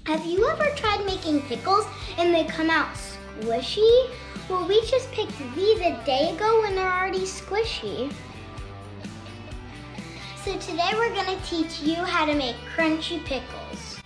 Have you ever tried making pickles and they come out squishy? Well, we just picked these a day ago and they're already squishy. So today we're gonna teach you how to make crunchy pickles.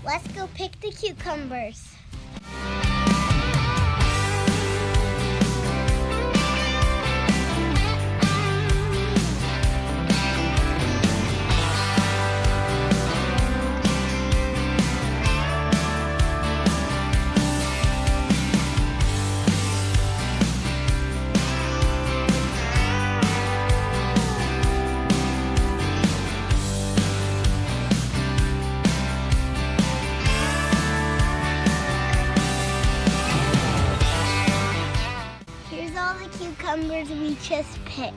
Let's go pick the cucumbers. Here's all the cucumbers we just picked.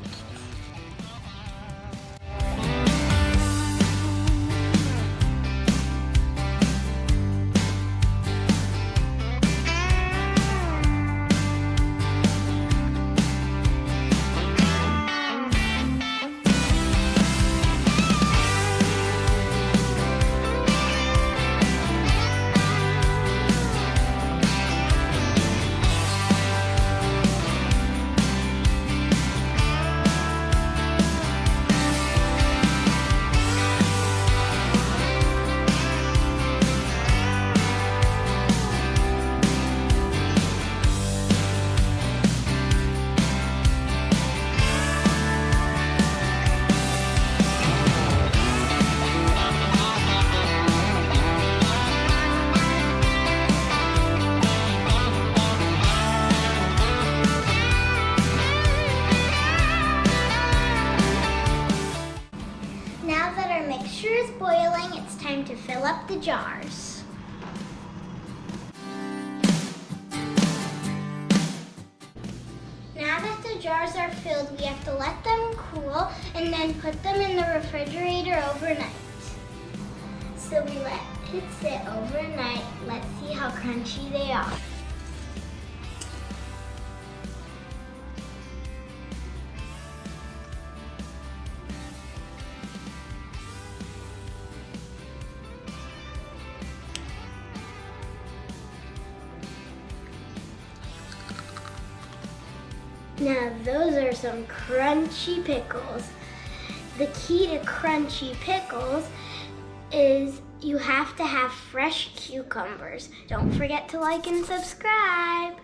Now that our mixture is boiling, it's time to fill up the jars. Now that the jars are filled, we have to let them cool and then put them in the refrigerator overnight. So we let it sit overnight. Let's see how crunchy they are. Now those are some crunchy pickles. The key to crunchy pickles is you have to have fresh cucumbers. Don't forget to like and subscribe.